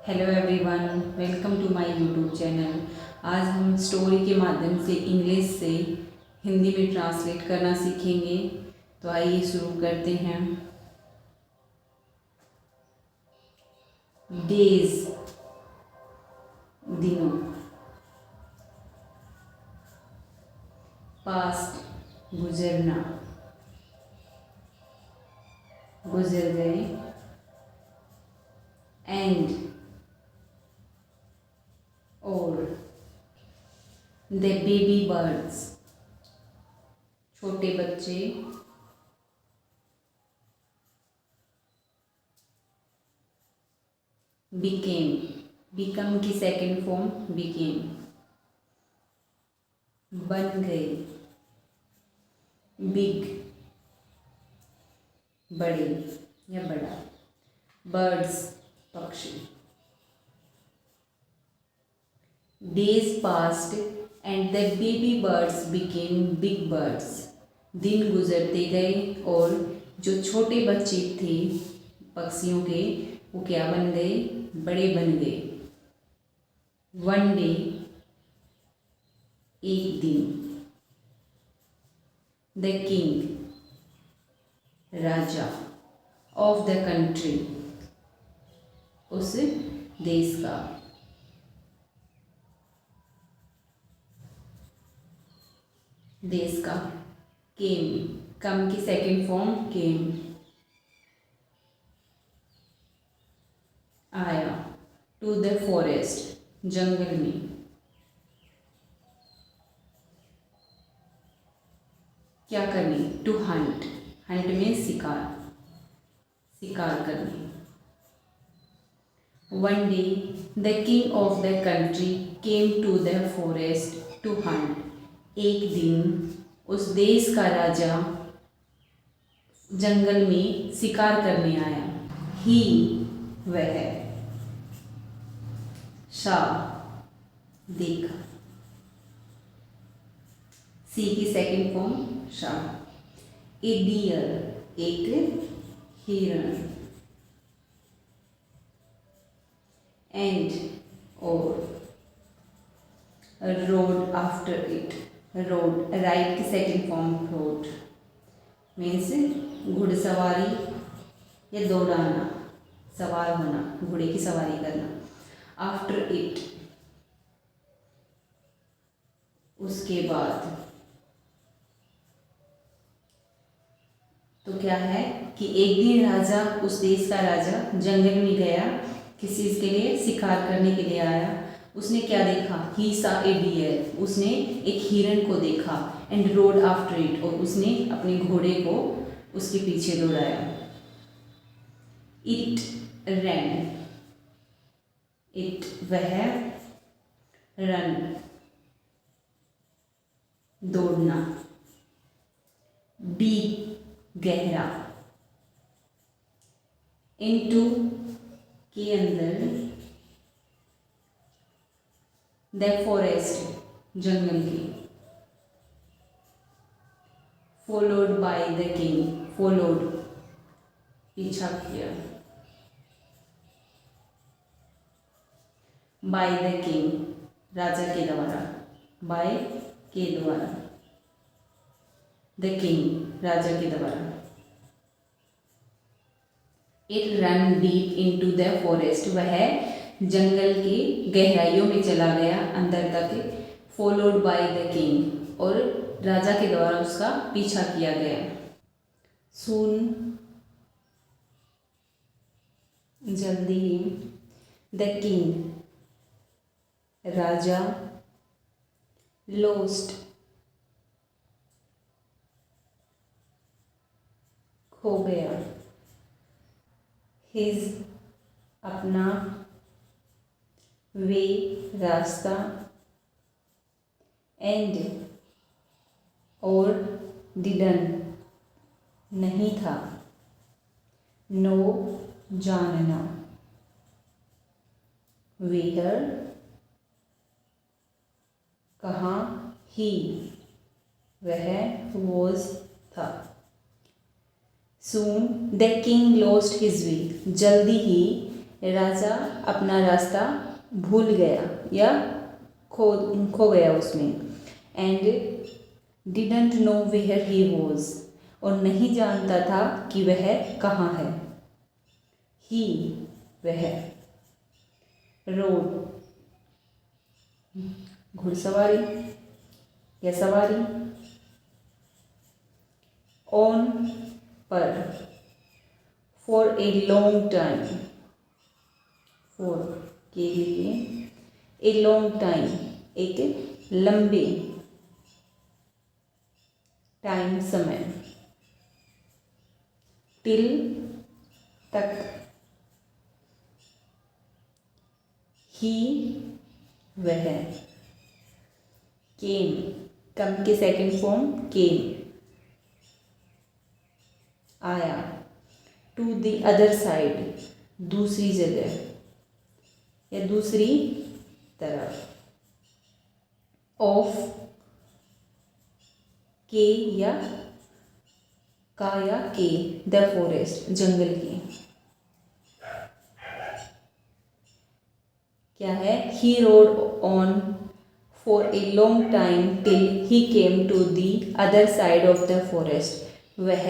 Hello everyone, welcome to my YouTube channel. आज हम story के माध्यम से इंग्लिश से हिंदी में ट्रांसलेट करना सीखेंगे। तो आइए शुरू करते हैं। डेज दिनों, पास्ट गुजरना, गुजर गए। एंड और द बेबी बर्ड्स छोटे बच्चे। बिकेम, बिकम की सेकेंड फॉर्म बिकेम, बन गए। बिग बड़े या बड़ा। बर्ड्स पक्षी। Days past and the baby birds became big birds. दिन गुजरते गए और जो छोटे बच्चे थे पक्षियों के वो क्या बन गए? बड़े बन गए। वन डे एक दिन। The king Raja of the country उस देश का। देश का। केम, कम की सेकेंड फॉर्म केम, आया। टू द फॉरेस्ट जंगल में। क्या करने? टू हंट, हंट में शिकार, शिकार करने। One day the king of the country came to the forest to hunt. एक दिन उस देश का राजा जंगल में शिकार करने आया। ही वह, शा देखा, सी की सेकेंड फॉर्म शा। ए डियर एक हिरण। एंड और road after it, road right की सेकेंड फॉर्म रोड मीन्स घुड़सवारी या दौड़ाना, सवार होना, घोड़े की सवारी करना। आफ्टर इट उसके बाद। तो क्या है कि एक दिन राजा, उस देश का राजा जंगल में गया, किस चीज़ के लिए? शिकार करने के लिए आया। उसने क्या देखा? ही सा ए डियर, उसने एक हिरण को देखा। एंड रोड आफ्टर इट, और उसने अपने घोड़े को उसके पीछे दौड़ाया। इट रैन, इट वह, रन दौड़ना। बी गहरा, इनटू के अंदर, द फॉरेस्ट जंगल की। Followed by the king, followed पीछा किया। बाय द किंग राजा के द्वारा, बाय के द्वारा, द किंग राजा के द्वारा। It run deep into the forest, वह जंगल की गहराइयों में चला गया, अंदर तक। फॉलोड बाय द किंग, और राजा के द्वारा उसका पीछा किया गया। सून जल्दी ही, द किंग राजा, लोस्ट खो गया, हिज अपना, वे रास्ता, एंड और डिडन नहीं था, नो जानना, वेयर कहाँ, ही वह, वॉज था। Soon the king lost his way, जल्दी ही राजा अपना रास्ता भूल गया या खो गया उसमें। And didn't know where he was, और नहीं जानता था कि वह कहाँ है। ही वह, रोड घुड़सवारी या सवारी, ऑन पर, for a long time, for के लिए, ए लॉन्ग टाइम एक लंबे टाइम समय, टिल तक, ही वह, केम कम के सेकंड फॉर्म केम आया, टू द अदर साइड दूसरी जगह या दूसरी तरफ, ऑफ के या का या के, द फॉरेस्ट जंगल की। क्या है? He rode on for a long time till he came to the other side of the forest. वह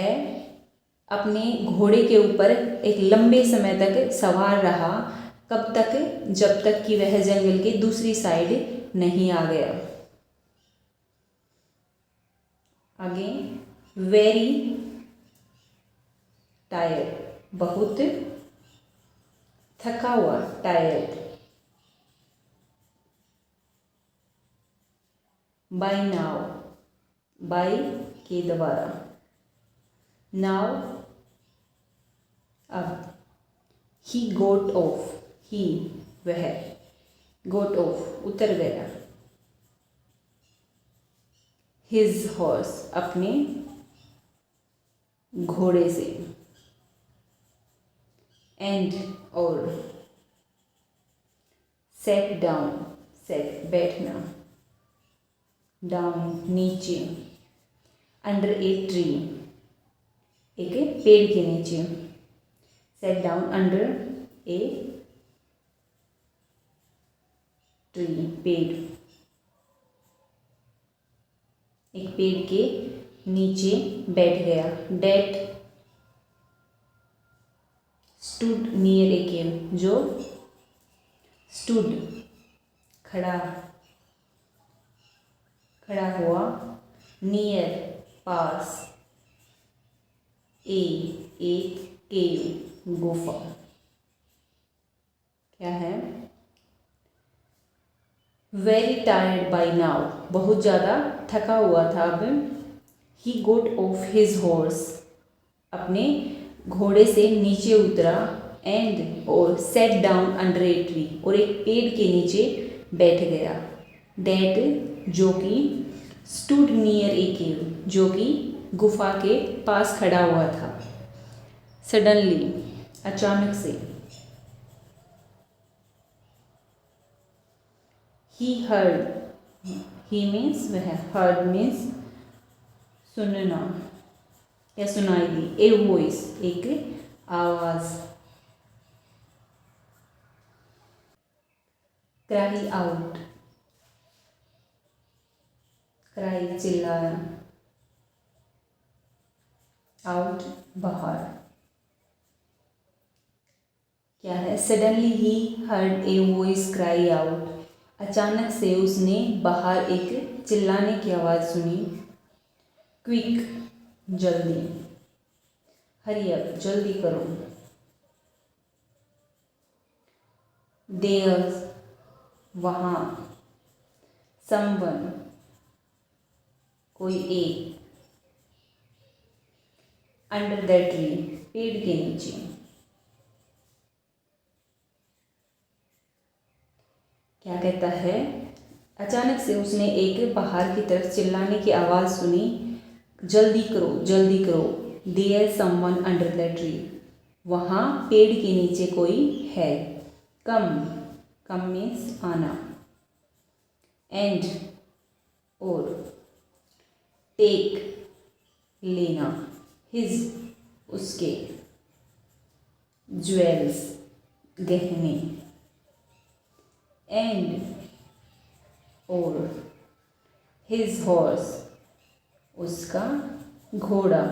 अपने घोड़े के ऊपर एक लंबे समय तक सवार रहा, कब तक? जब तक कि वह जंगल की दूसरी साइड नहीं आ गया। आगे, वेरी टायर्ड, बहुत थका हुआ, टायर्ड। बाय नाउ, बाय के द्वारा, नाउ अब, ही गोट ऑफ, ही वह, गोट ऑफ उतर गया, हिज हॉर्स अपने घोड़े से, एंड और, सेट डाउन, सेट बैठना, डाउन नीचे, अंडर ए ट्री एक पेड़ के नीचे, set down under a tree पेड़, एक पेड़ के नीचे बैठ गया। डेट स्टूड नियर ए केव, जो स्टूड खड़ा हुआ, नियर पास, ए एक केव गुफा। क्या है? वेरी टायर्ड बाय नाउ, बहुत ज़्यादा थका हुआ था अब। ही गोट ऑफ हिज हॉर्स, अपने घोड़े से नीचे उतरा, एंड और set down under a tree, और एक पेड़ के नीचे बैठ गया। डेट जो कि, स्टूड नियर ए केव जो कि गुफा के पास खड़ा हुआ था। सडनली अचानक से, ही हर्ड, ही मीन्स वह, हर्ड मीन्स सुनना या सुनाई दी, ए वॉइस एक आवाज, क्राई आउट, क्राई चिल्लाया, आउट बाहर। क्या है? Suddenly he heard a voice cry out, अचानक से उसने बाहर एक चिल्लाने की आवाज़ सुनी। क्विक जल्दी, हरी अप जल्दी करो। देयर वहाँ, समवन कोई एक, अंडर द ट्री पेड़ के नीचे। क्या कहता है? अचानक से उसने एक बाहर की तरफ चिल्लाने की आवाज़ सुनी, जल्दी करो जल्दी करो। There someone under the tree, वहाँ पेड़ के नीचे कोई है। कम, कम मीन्स आना, एंड और, टेक लेना, हिज उसके, ज्वेल्स गहने, एंड और हिज हॉर्स, उसका घोड़ा।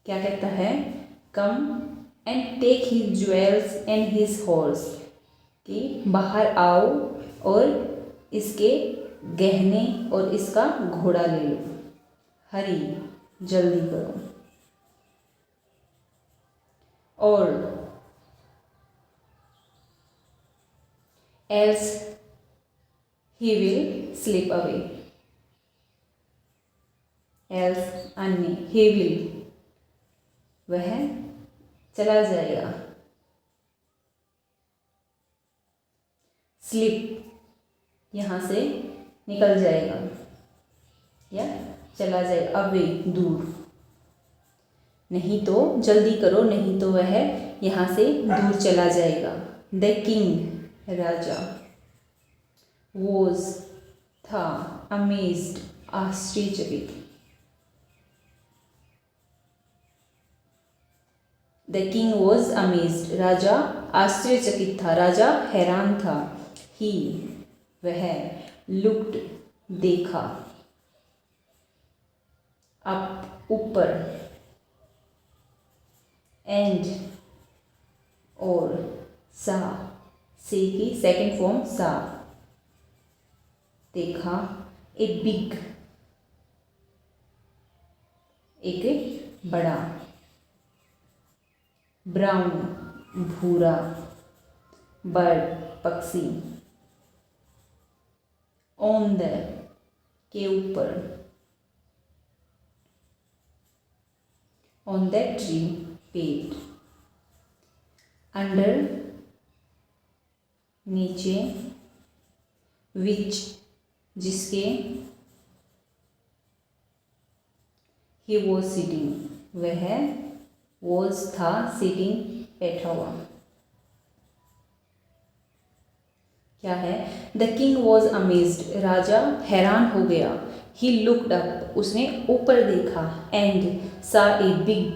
क्या कहता है? Come and take his jewels and his horse, कि बाहर आओ और इसके गहने और इसका घोड़ा ले लो। हरी, जल्दी करो। और else he will slip away, else अन्य, ही विल वह चला जाएगा, स्लिप यहाँ से निकल जाएगा या चला जाएगा, अवे दूर। नहीं तो जल्दी करो, नहीं तो वह यहाँ से दूर चला जाएगा। द किंग, राजा, वॉज था, अमेज्ड आश्चर्यचकित। द किंग वॉज अमेज्ड, राजा आश्चर्यचकित था, राजा हैरान था। ही वह, लुक्ड देखा, अप ऊपर, एंड और सा, से की सेकेंड फॉर्म सा, देखा, ए बिग, एक बड़ा, ब्राउन भूरा, बर्ड पक्षी, ऑन द के ऊपर, ऑन द ट्री पेड़, अंडर नीचे, विच जिसके, ही वॉज सिटिंग वह, वॉज था, सिटिंग बैठा हुआ। क्या है? द किंग वॉज अमेज्ड, राजा हैरान हो गया। ही लुक्ड अप, उसने ऊपर देखा, एंड सा ए बिग,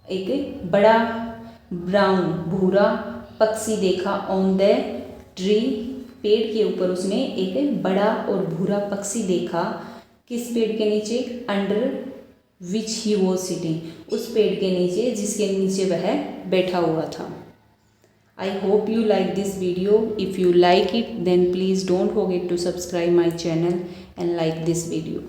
एक बड़ा ब्राउन भूरा पक्षी देखा, ऑन द ट्री पेड़ के ऊपर उसने एक बड़ा और भूरा पक्षी देखा। किस पेड़ के नीचे? Under which he was sitting, उस पेड़ के नीचे जिसके नीचे वह बैठा हुआ था। I hope you like this video. If you like it, then please don't forget to subscribe my channel and like this video.